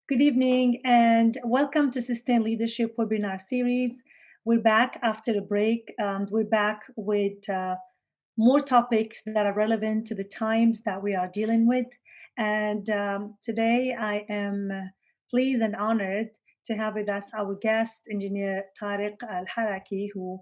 Good evening and welcome to Sustain Leadership webinar series. We're back after a break and we're back with more topics that are relevant to the times that we are dealing with. And today I am pleased and honored to have with us our guest, Engineer Tariq Al-Haraki, who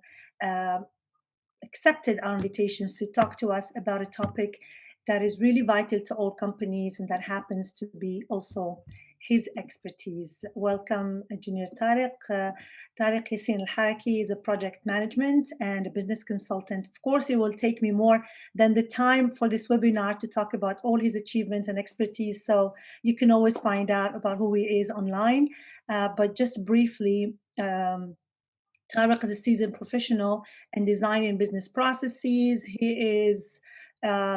accepted our invitations to talk to us about a topic that is really vital to all companies and that happens to be also his expertise. Welcome, Engineer Tariq. Tariq Yassin Al-Haraki is a project management and a business consultant. Of course, it will take me more than the time for this webinar to talk about all his achievements and expertise, so you can always find out about who he is online. But just briefly, Tariq is a seasoned professional in design and business processes. He is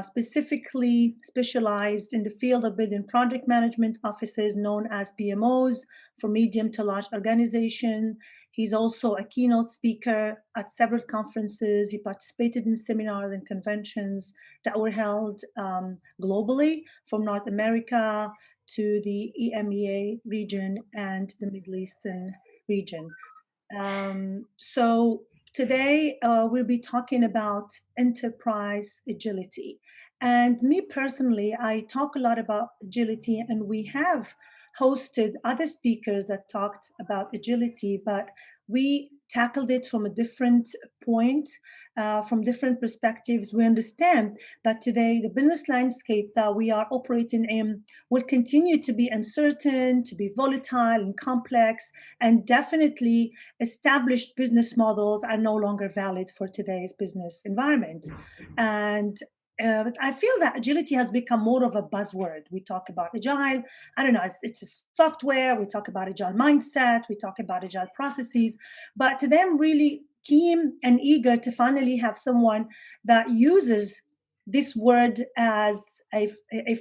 specifically specialized in the field of building project management offices known as PMOs for medium to large organizations. He's also a keynote speaker at several conferences. He participated in seminars and conventions that were held globally, from North America to the EMEA region and the Middle Eastern region. So today we'll be talking about enterprise agility. And me personally, I talk a lot about agility, and we have hosted other speakers that talked about agility, but we tackled it from a different point, from different perspectives. We understand that today the business landscape that we are operating in will continue to be uncertain, to be volatile and complex, and definitely established business models are no longer valid for today's business environment. And I feel that agility has become more of a buzzword. We talk about agile. I don't know, it's a software. We talk about agile mindset. We talk about agile processes. But today I'm really keen and eager to finally have someone that uses this word as a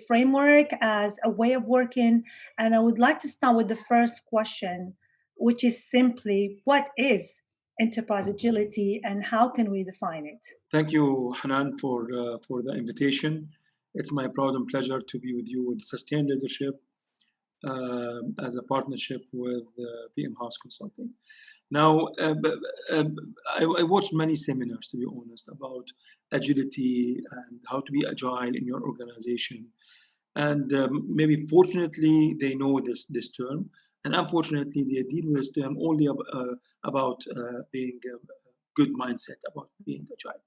framework, as a way of working. And I would like to start with the first question, which is simply, what is enterprise agility and how can we define it? Thank you, Hanan, for the invitation. It's my proud and pleasure to be with you with Sustain Leadership as a partnership with PM House Consulting. Now, I watched many seminars, to be honest, about agility and how to be agile in your organization. And maybe fortunately, they know this term. And unfortunately, they deal with this term only about being a good mindset, about being agile.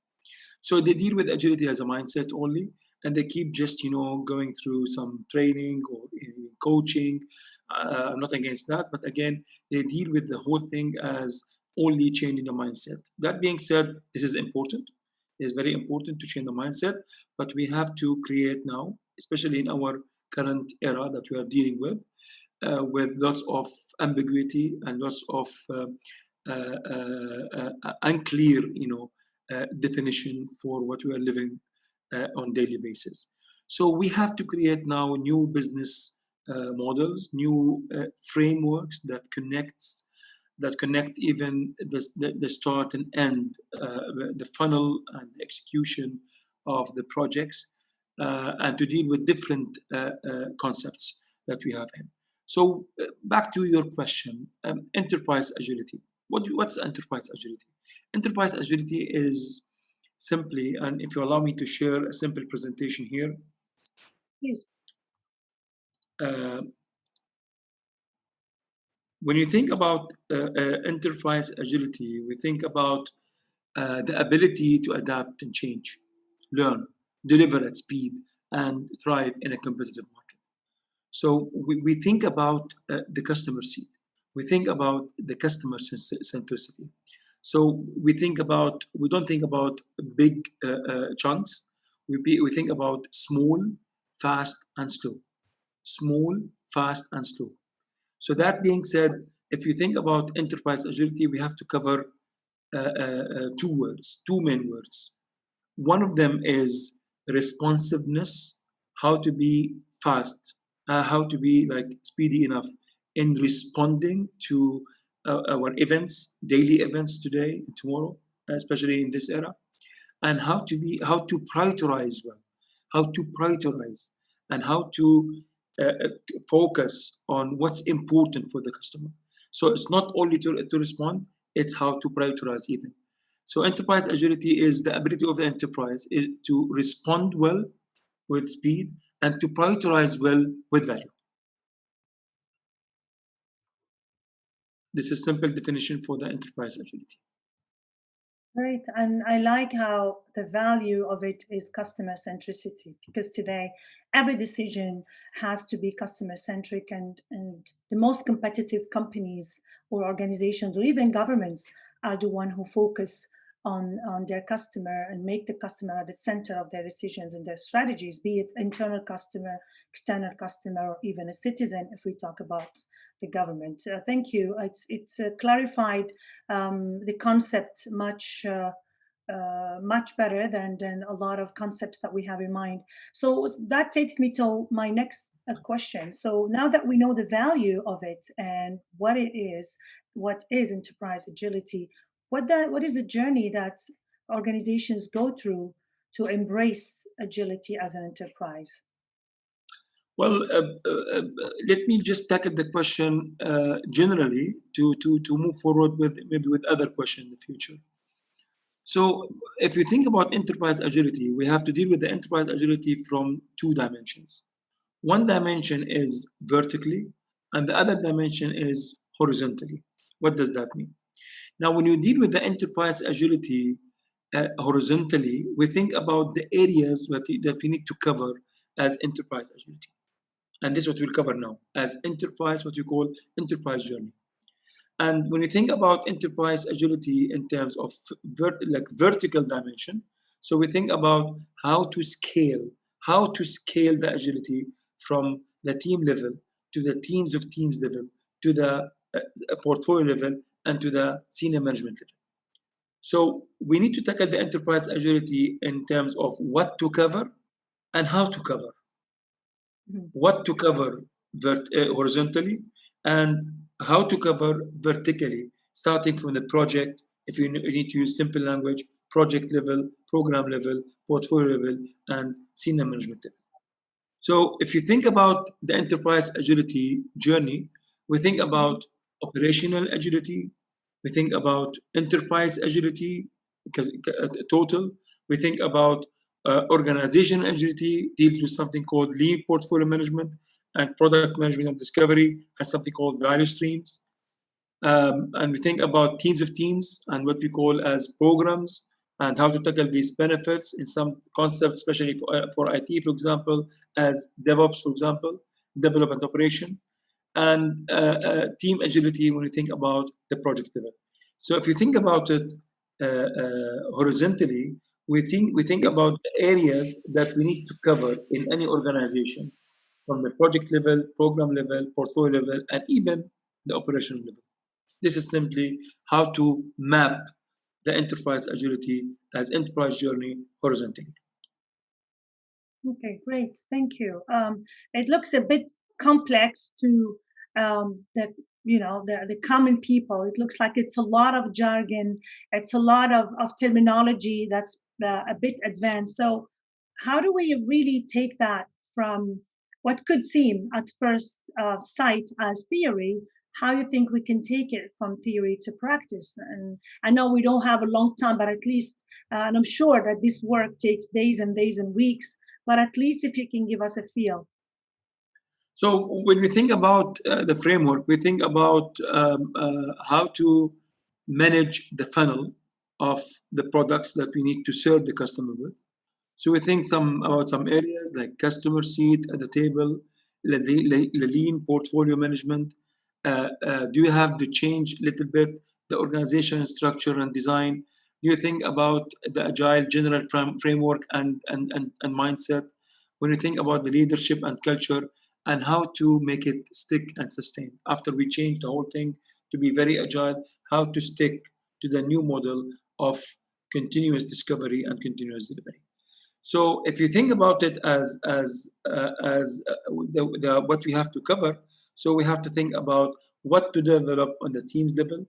So they deal with agility as a mindset only, and they keep just, going through some training or coaching. I'm not against that, but again, they deal with the whole thing as only changing the mindset. That being said, this is important. It is very important to change the mindset, but we have to create now, especially in our current era that we are dealing with lots of ambiguity and lots of unclear, definition for what we are living on daily basis. So we have to create now new business models, new frameworks that connect even the start and end, the funnel and execution of the projects, and to deal with different concepts that we have in. So back to your question, enterprise agility. What's enterprise agility? Enterprise agility is simply, and if you allow me to share a simple presentation here. Yes. When you think about enterprise agility, we think about the ability to adapt and change, learn, deliver at speed, and thrive in a competitive market. So we think about the customer seat. We think about the customer centricity. So we don't think about big chunks. We think about small, fast, and slow. Small, fast, and slow. So that being said, if you think about enterprise agility, we have to cover two main words. One of them is responsiveness, how to be fast, how to be speedy enough in responding to our events, daily events today and tomorrow, especially in this era, and how to prioritize well, how to prioritize, and how to focus on what's important for the customer. So it's not only to respond, it's how to prioritize even. So enterprise agility is the ability of the enterprise is to respond well with speed and to prioritize well with value. This is a simple definition for the enterprise agility. Right. And I like how the value of it is customer centricity, because today every decision has to be customer centric, and the most competitive companies or organizations or even governments are the one who focus on their customer and make the customer at the center of their decisions and their strategies, be it internal customer, external customer, or even a citizen if we talk about the government. Thank you. It's clarified the concept much better than a lot of concepts that we have in mind. So that takes me to my next question. So now that we know the value of it and what is enterprise agility, what is the journey that organizations go through to embrace agility as an enterprise? Well, let me just tackle the question generally to move forward with maybe with other questions in the future. So if you think about enterprise agility, we have to deal with the enterprise agility from two dimensions. One dimension is vertically, and the other dimension is horizontally. What does that mean? Now, when you deal with the enterprise agility horizontally, we think about the areas that we need to cover as enterprise agility. And this is what we'll cover now as enterprise, what we call enterprise journey. And when you think about enterprise agility in terms of vertical dimension, so we think about how to scale the agility from the team level to the teams of teams level to the portfolio level and to the senior management level. So we need to tackle the enterprise agility in terms of what to cover and how to cover. Mhm. What to cover horizontally and how to cover vertically, starting from the project, if you need to use simple language, project level, program level, portfolio level, and senior management level. So if you think about the enterprise agility journey, we think Mhm. about operational agility, we think about enterprise agility, total, we think about organization agility, deals with something called lean portfolio management and product management and discovery, and something called value streams. And we think about teams of teams and what we call as programs and how to tackle these benefits in some concepts, especially for IT, for example, as DevOps, for example, development operation, and team agility when you think about the project level. So if you think about it horizontally, we think about the areas that we need to cover in any organization from the project level, program level, portfolio level, and even the operational level. This is simply how to map the enterprise agility as enterprise journey horizontally. Okay, great. Thank you. It looks a bit complex to the common people. It looks like it's a lot of jargon. It's a lot of terminology that's a bit advanced. So, how do we really take that from what could seem at first sight as theory? How you think we can take it from theory to practice? And I know we don't have a long time, but at least, and I'm sure that this work takes days and days and weeks, but at least if you can give us a feel. So when we think about the framework, we think about how to manage the funnel of the products that we need to serve the customer with. So we think about some areas like customer seat at the table, the lean portfolio management. Do you have to change a little bit the organization structure and design? Do you think about the agile general framework and mindset? When you think about the leadership and culture and how to make it stick and sustain after we change the whole thing to be very agile, how to stick to the new model of continuous discovery and continuous delivery. So if you think about it as what we have to cover, so we have to think about what to develop on the teams level,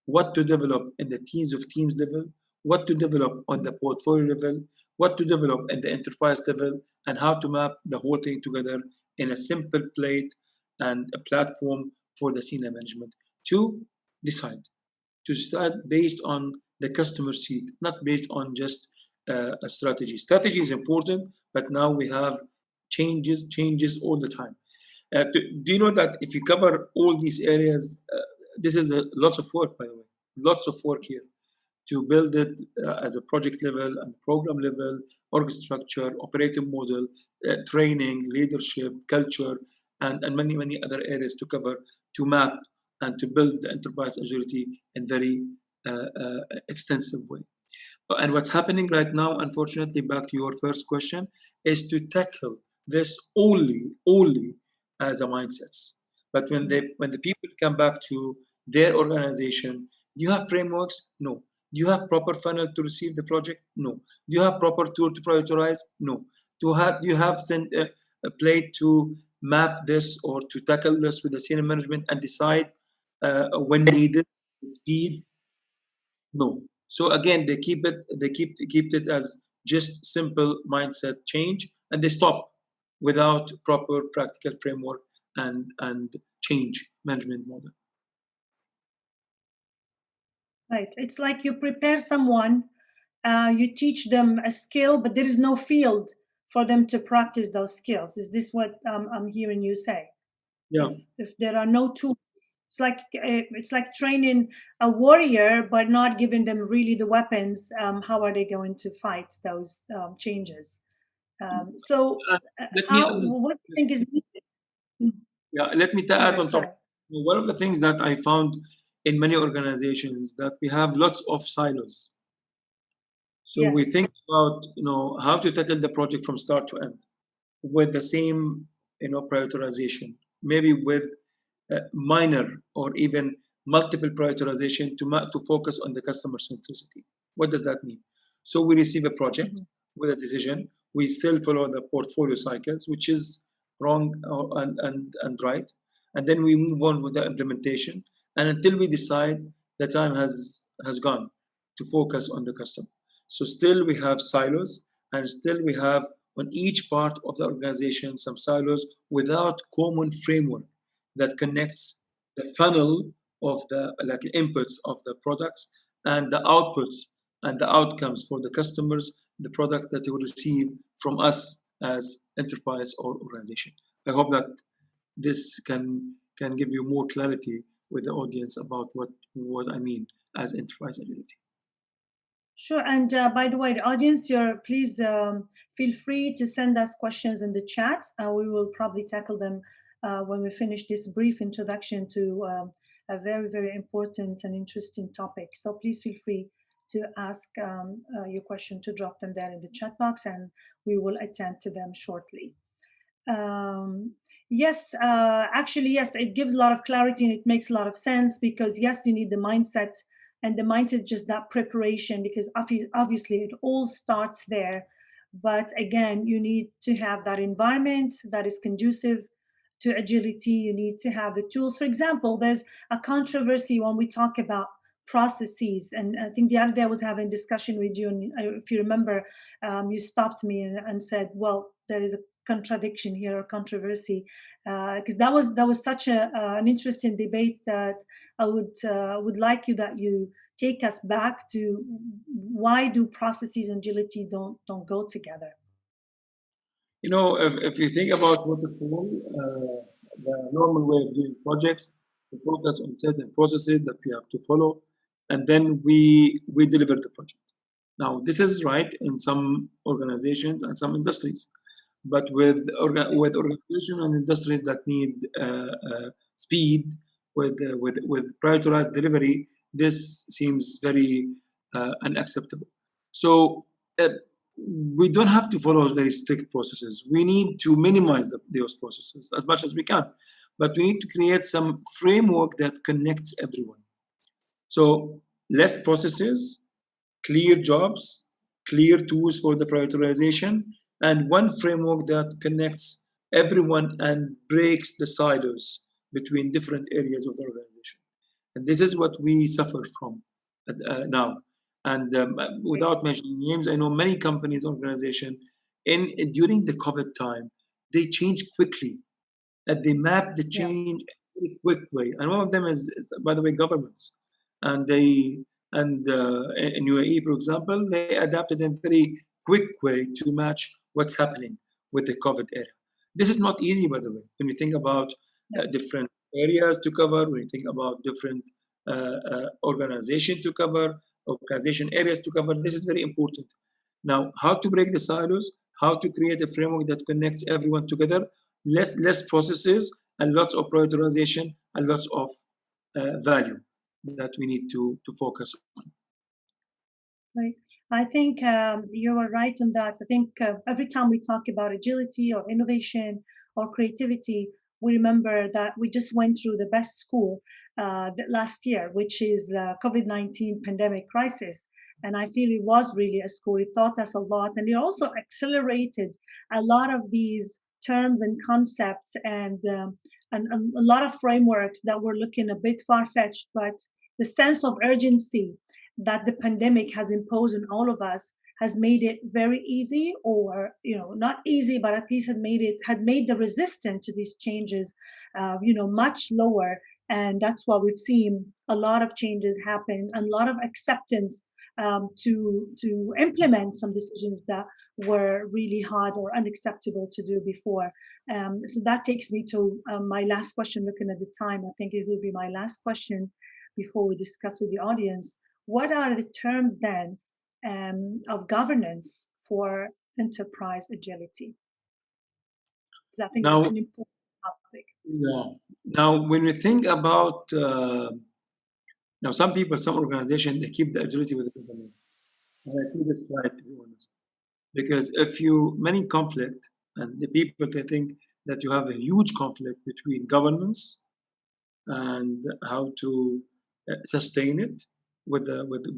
what to develop in the teams of teams level, what to develop on the portfolio level, what to develop in the enterprise level, and how to map the whole thing together in a simple plate and a platform for the senior management to decide to start based on the customer seat, not based on just a strategy. Strategy is important, but now we have changes all the time. Do you know that if you cover all these areas, this is lots of work, by the way, lots of work here to build it as a project level and program level, org structure, operating model, training, leadership, culture, and many other areas to cover to map and to build the enterprise agility in very extensive way. And what's happening right now, unfortunately, back to your first question, is to tackle this only as a mindsets. But when the people come back to their organization, do you have frameworks? No. Do you have proper funnel to receive the project? No. Do you have proper tool to prioritize? No. Do you have sent a plate to map this or to tackle this with the senior management and decide when needed, speed? No. So again, they keep it as just simple mindset change, and they stop without proper practical framework and change management model. Right. It's like you prepare someone, you teach them a skill, but there is no field for them to practice those skills. Is this what I'm hearing you say? Yeah. If there are no tools, it's like training a warrior, but not giving them really the weapons. How are they going to fight those changes? So, Uh, let me add how on what do you this. think is needed? Mm, Yeah, let me All add right. on top. Sorry. One of the things that I found in many organizations that we have lots of silos. So we Yes. think about how to tackle the project from start to end with the same prioritization, maybe with minor or even multiple prioritization to focus on the customer centricity. What does that mean? So we receive a project Mhm. with a decision. We still follow the portfolio cycles, which is wrong and right. And then we move on with the implementation. And until we decide, the time has gone to focus on the customer. So still we have silos, and still we have on each part of the organization some silos without common framework that connects the funnel of the like inputs of the products and the outputs and the outcomes for the customers, the products that they will receive from us as enterprise or organization. I hope that this can give you more clarity with the audience about what I mean as enterprise agility. Sure. And by the way, the audience, please feel free to send us questions in the chat. We will probably tackle them when we finish this brief introduction to a very, very important and interesting topic. So please feel free to ask your question, to drop them there in the chat box, and we will attend to them shortly. um, yes, actually, yes, it gives a lot of clarity and it makes a lot of sense, because yes, you need the mindset, and the mindset just that preparation, because obviously it all starts there. But again, you need to have that environment that is conducive to agility. You need to have the tools. For example, there's a controversy when we talk about processes, and I think the other day I was having a discussion with you, and if you remember, you stopped me and said, well, there is a contradiction here or controversy, because that was such an interesting debate that I would like you that you take us back to why do processes and agility don't go together. If you think about waterfall, the normal way of doing projects, we focus on certain processes that we have to follow, and then we deliver the project. Now, this is right in some organizations and some industries, but with organizations and industries that need speed, with prioritized delivery, this seems very unacceptable. So we don't have to follow very strict processes. We need to minimize those processes as much as we can, but we need to create some framework that connects everyone. So less processes, clear jobs, clear tools for the prioritization, and one framework that connects everyone and breaks the silos between different areas of the organization. And this is what we suffer from now. And without mentioning names, I know many companies, organization, in during the COVID time, they changed quickly they map the Yeah. change in a very quick way. And one of them is, by the way, governments. And they and in UAE, for example, they adapted in a very quick way to match what's happening with the COVID era. This is not easy, by the way. When we think about Yeah. different areas to cover, when we think about different organization to cover, organization areas to cover, this is very important. Now, how to break the silos, how to create a framework that connects everyone together, less processes and lots of prioritization and lots of value that we need to focus on. Right. I think you are right on that. I think every time we talk about agility or innovation or creativity, we remember that we just went through the best school last year, which is the COVID-19 pandemic crisis. And I feel it was really a school. It taught us a lot, and it also accelerated a lot of these terms and concepts and a lot of frameworks that were looking a bit far fetched, but the sense of urgency that the pandemic has imposed on all of us has made it very easy, or not easy, but at least had made the resistance to these changes much lower. And that's why we've seen a lot of changes happen and a lot of acceptance to implement some decisions that were really hard or unacceptable to do before. So that takes me to my last question. Looking at the time, I think it will be my last question before we discuss with the audience. What are the terms then of governance for enterprise agility? Because I think Now, that's an important topic. yeah. Now, when we think about now, some people, some organizations, they keep the agility with the government, and I think that's right, to be honest. Because if you many conflict, and the people they think that you have a huge conflict between governments and how to sustain it with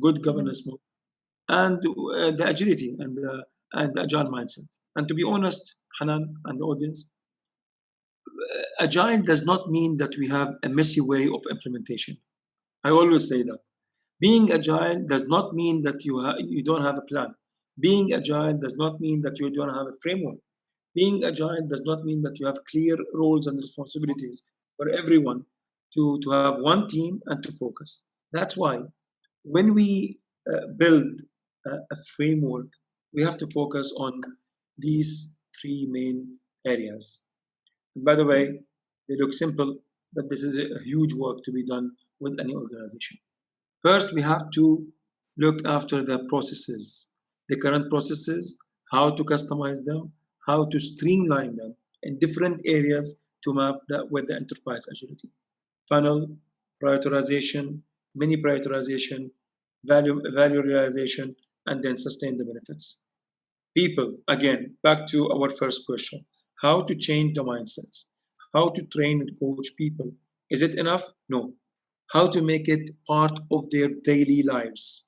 good Mhm. governance mode and the agility and the agile mindset. And to be honest, Hanan and the audience, agile does not mean that we have a messy way of implementation. I always say that. Being agile does not mean that you don't have a plan. Being agile does not mean that you don't have a framework. Being agile does not mean that you have clear roles and responsibilities for everyone to have one team and to focus. That's why when we build a framework, we have to focus on these three main areas. And by the way, they look simple, but this is a huge work to be done with any organization. First, we have to look after the processes, the current processes, how to customize them, how to streamline them in different areas to map that with the enterprise agility. Funnel, prioritization, mini prioritization, value realization, and then sustain the benefits. People, again, back to our first question, how to change the mindsets, how to train and coach people. Is it enough? No. How to make it part of their daily lives,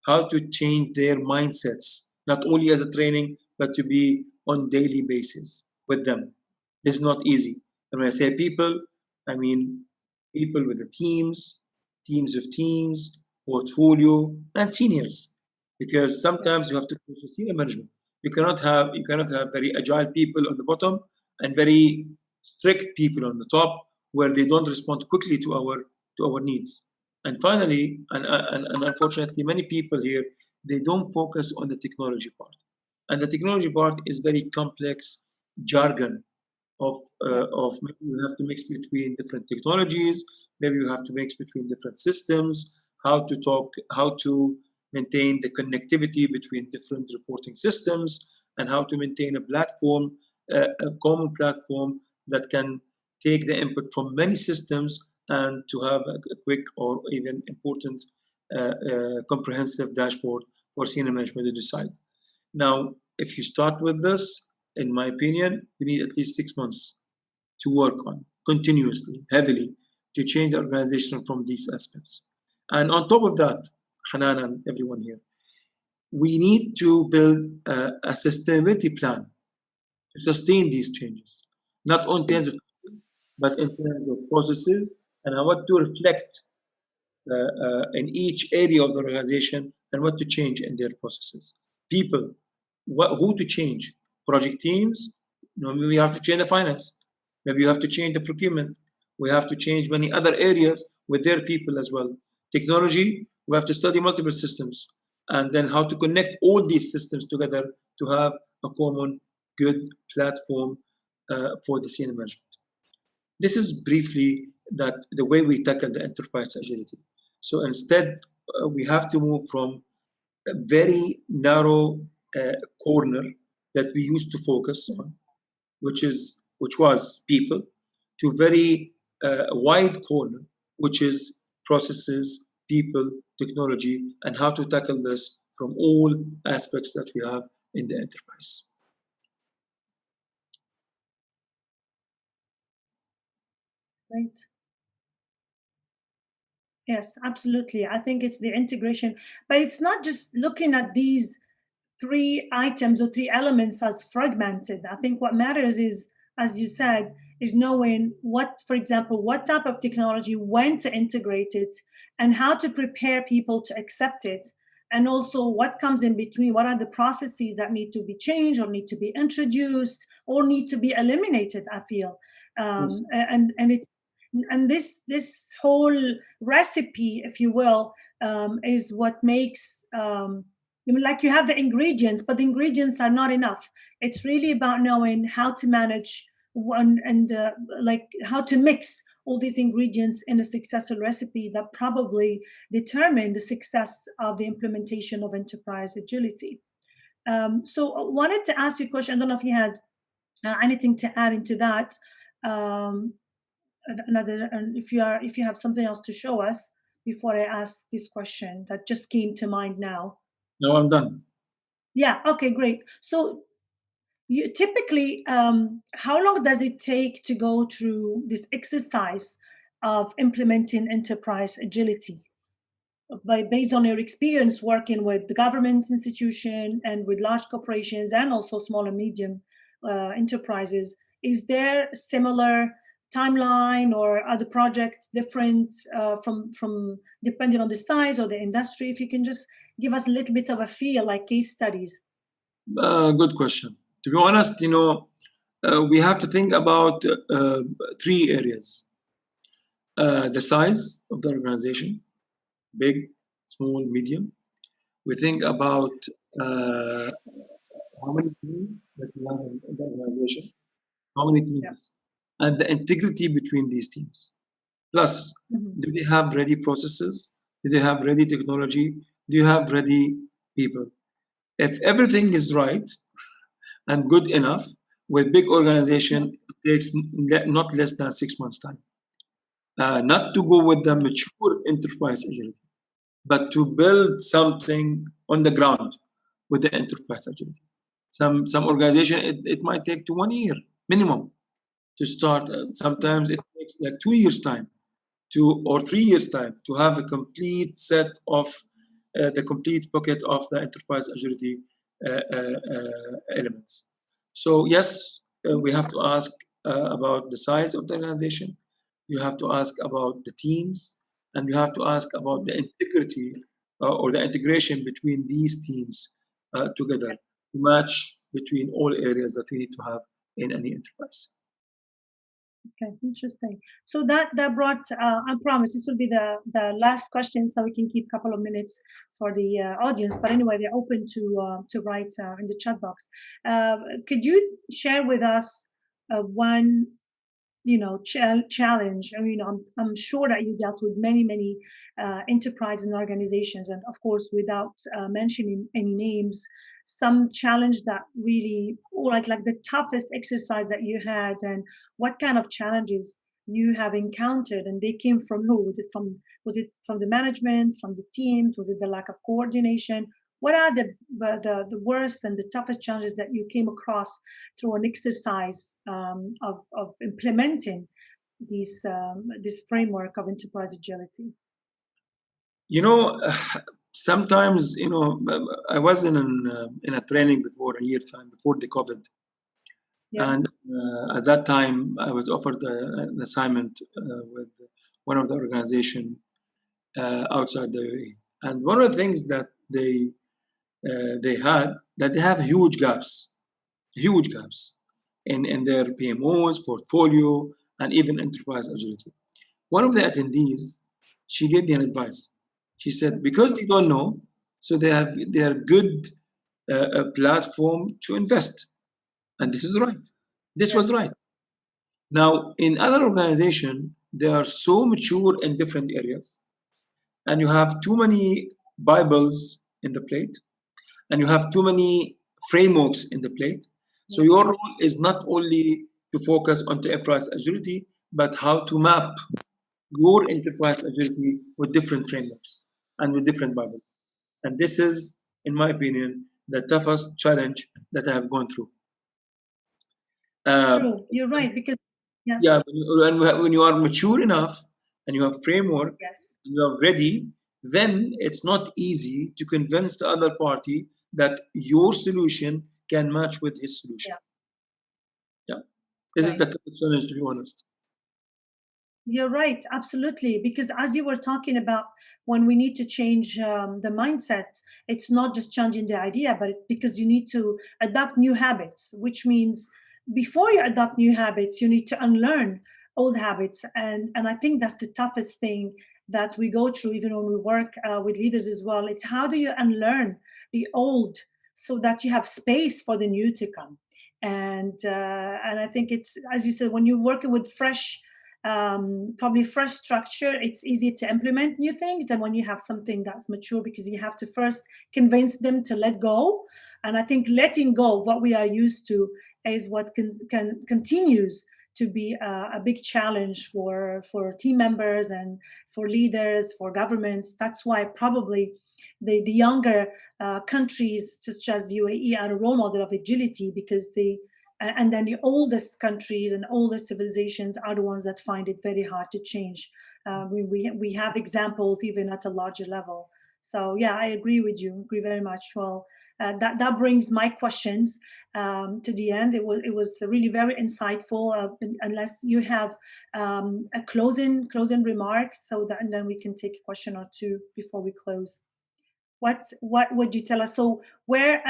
how to change their mindsets, not only as a training, but to be on daily basis with them. It's not easy. And when I say people, I mean people with the teams, teams of teams, portfolio, and seniors. Because Yeah. sometimes you have to push the senior management. You cannot have very agile people on the bottom and very strict people on the top where they don't respond quickly to our needs. And finally, and unfortunately, many people here they don't focus on the technology part, and the technology part is very complex jargon Yeah. of maybe you have to mix between different technologies, maybe you have to mix between different systems, how to maintain the connectivity between different reporting systems, and how to maintain a platform, a common platform that can take the input from many systems and to have a quick or even important comprehensive dashboard for senior management to decide. Now, if you start with this, in my opinion, you need at least 6 months to work on continuously, heavily, to change the organization from these aspects. And on top of that, Hanan and everyone here, we need to build a sustainability plan to sustain these changes, not on terms of, but in terms of processes and what to reflect in each area of the organization and what to change in their processes. People, who to change? Project teams, we have to change the finance. Maybe you have to change the procurement. We have to change many other areas with their people as well. Technology, we have to study multiple systems and then how to connect all these systems together to have a common good platform for the senior management. This is briefly that the way we tackle the enterprise agility. So instead, we have to move from a very narrow uh, corner that we used to focus on, which was people, to very wide corner, which is processes, people, technology, and how to tackle this from all aspects that we have in the enterprise. Right. Yes, absolutely. I think it's the integration, but it's not just looking at these three items or three elements as fragmented. I think what matters is, as you said, is knowing what, for example, what type of technology, when to integrate it, and how to prepare people to accept it. And also what comes in between, what are the processes that need to be changed or need to be introduced or need to be eliminated, I feel. Yes. And this whole recipe, if you will, is what makes like you have the ingredients, but the ingredients are not enough. It's really about knowing how to manage one and like how to mix all these ingredients in a successful recipe that probably determine the success of the implementation of enterprise agility. So I wanted to ask you a question. I don't know if you had anything to add into that. Um, another, and if you have something else to show us before I ask this question that just came to mind now. Now I'm done. Yeah. Okay. Great. So, you typically, how long does it take to go through this exercise of implementing enterprise agility? Based on your experience working with the government institution and with large corporations and also small and medium enterprises, is there a similar timeline or are the projects different from depending on the size or the industry? If you can just give us a little bit of a feel, like case studies. Good question. To be honest, we have to think about three areas: the size of the organization, big, small, medium. We think about uh, how many teams that we have in the organization, how many Yeah. teams, and the integrity between these teams. Plus, Mhm. do they have ready processes? Do they have ready technology? Do you have ready people? If everything is right and good enough, with big Yeah. organization, it takes not less than 6 months time. Not to go with the mature enterprise agility, but to build something on the ground with the enterprise agility. Some organization it might take to 1 year minimum to start. Sometimes it takes like 2 years time, 2 or 3 years time to have a complete set of the complete bucket of the enterprise agility elements. So yes, we have to ask about the size of the organization. You have to ask about the teams, and you have to ask about the integrity or the integration between these teams together to match between all areas that we need to have in any enterprise. Okay, interesting. So that brought. I promise this will be the last question, so we can keep a couple of minutes for the audience. But anyway, they're open to write in the chat box. Could you share with us one challenge? I mean, I'm sure that you dealt with many enterprises and organizations, and of course without mentioning any names, some challenge that really, or like the toughest exercise that you had, and what kind of challenges you have encountered, and they came from who? Was it from the management, from the teams? Was it the lack of coordination? What are the worst and the toughest challenges that you came across through an exercise of implementing this framework of enterprise agility? You know, sometimes I was in a training before a year time before the COVID, Yeah. and at that time I was offered an assignment with one of the organization outside the UAE, and one of the things that they had that they have huge gaps, in their PMOs, portfolio, and even enterprise agility. One of the attendees, she gave me an advice. She said, because they don't know, so they are good platform to invest. And this is right. This was Yes. right. Now, in other organizations, they are so mature in different areas, and you have too many Bibles in the plate, and you have too many frameworks in the plate. So Yes. your role is not only to focus on the enterprise agility, but how to map your enterprise agility with different frameworks and with different Bibles. And this is, in my opinion, the toughest challenge that I have gone through. Uh, True. You're right. Because, yeah. yeah, when you are mature enough and you have framework, Yes. you are ready, then it's not easy to convince the other party that your solution can match with his solution. Yeah. Yeah, this is Right. the toughest challenge, to be honest. You're right, absolutely. Because as you were talking about, when we need to change the mindset, it's not just changing the idea, but because you need to adopt new habits, which means before you adopt new habits, you need to unlearn old habits. And I think that's the toughest thing that we go through, even when we work with leaders as well. It's how do you unlearn the old so that you have space for the new to come. And I think it's, as you said, when you're working with fresh probably fresh structure, it's easy to implement new things than when you have something that's mature, because you have to first convince them to let go. And I think letting go of what we are used to is what can continues to be a big challenge for team members and for leaders, for governments. That's why probably the younger countries such as UAE are a role model of agility, because and then the oldest countries and oldest civilizations are the ones that find it very hard to change. We have examples even at a larger level. So yeah, I agree with you. Agree very much. Well, that brings my questions to the end. It was really very insightful. Unless you have a closing remark, so that and then we can take a question or two before we close. What would you tell us? So where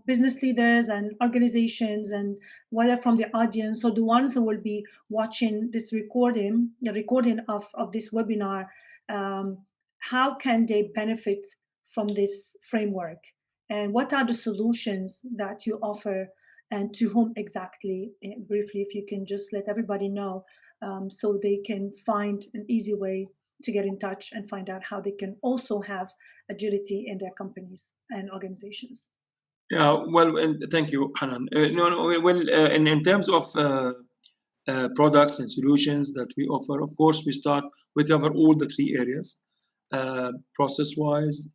business leaders and organizations, and whether from the audience or the ones who will be watching this recording, the recording of this webinar, um, how can they benefit from this framework? And what are the solutions that you offer, and to whom exactly? Briefly, if you can just let everybody know, so they can find an easy way to get in touch and find out how they can also have agility in their companies and organizations. Yeah, well, and thank you, Hanan. No, no, well, in terms of products and solutions that we offer, of course, we cover all the three areas. Process-wise,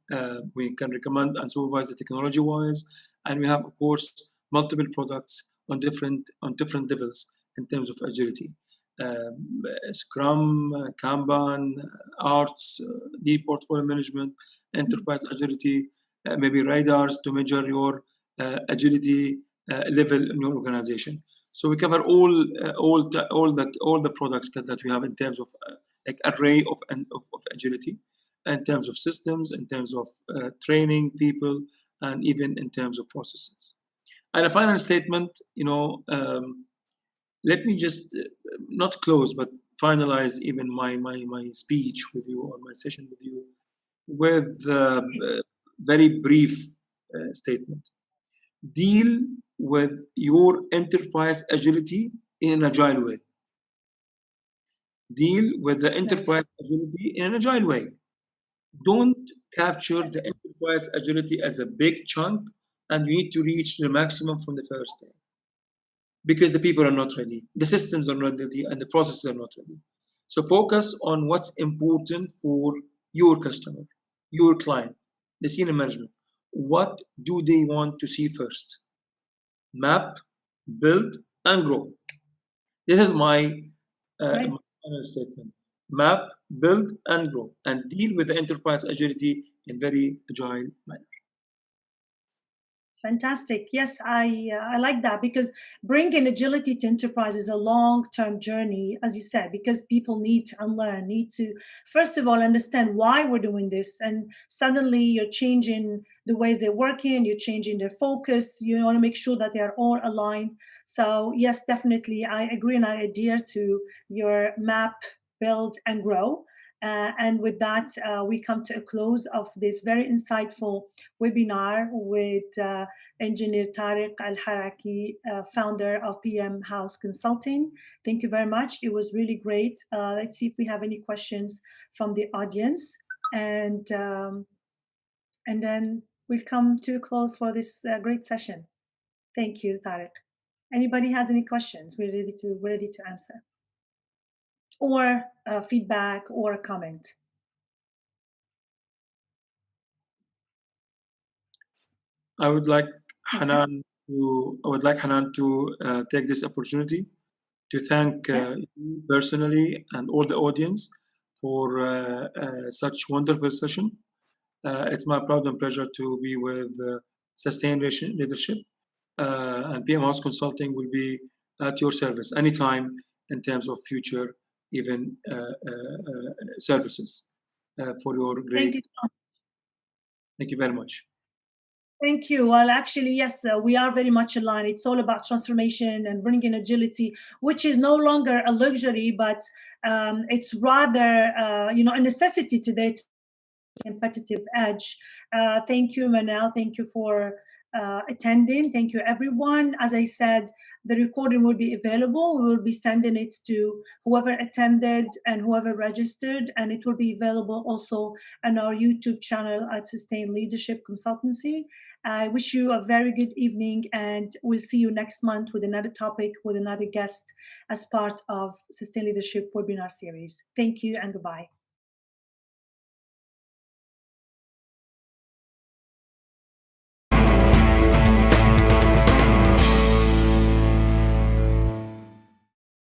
we can recommend and supervise the technology-wise, and we have, of course, multiple products on different levels in terms of agility. Scrum, Kanban, Arts, deep portfolio management, enterprise agility, maybe radars to measure your agility level in your organization. So we cover all the products that we have in terms of like array of agility, in terms of systems, in terms of training people, and even in terms of processes. And a final statement, let me just not close, but finalize even my speech with you, or my session with you, with a very brief statement. Deal with your enterprise agility in an agile way. Deal with the Yes. enterprise agility in an agile way. Don't capture the Yes. enterprise agility as a big chunk and you need to reach the maximum from the first day, because the people are not ready, the systems are not ready, and the processes are not ready. So focus on what's important for your customer, your client, the senior management. What do they want to see first? Map, build, and grow. This is Right. my final statement. Map, build, and grow, and deal with the enterprise agility in very agile manner. Fantastic. Yes, I like that, because bringing agility to enterprise is a long-term journey, as you said, because people need to unlearn, need to first of all understand why we're doing this, and suddenly you're changing the ways they're working, you're changing their focus. You want to make sure that they are all aligned. So yes, definitely, I agree and I adhere to your map, build, and grow. And with that, we come to a close of this very insightful webinar with Engineer Tariq Al Haraki, founder of PM House Consulting. Thank you very much. It was really great. Let's see if we have any questions from the audience, and then we'll come to a close for this great session. Thank you, Tariq. Anybody has any questions? We're ready to answer, or feedback or a comment. I would like Okay. Hanan to take this opportunity to thank Yeah. you personally and all the audience for such wonderful session. It's my proud and pleasure to be with Sustained Leadership, and PM House Consulting will be at your service anytime in terms of future even services for your Thank you great. so much. Thank you very much. Thank you. Well, actually, yes, we are very much aligned. It's all about transformation and bringing agility, which is no longer a luxury, but it's rather, a necessity today, competitive edge. Thank you, Manal. Thank you for attending. Thank you, everyone. As I said, the recording will be available. We will be sending it to whoever attended and whoever registered, and it will be available also on our YouTube channel at Sustained Leadership Consultancy. I wish you a very good evening, and we'll see you next month with another topic, with another guest as part of Sustained Leadership webinar series. Thank you and goodbye.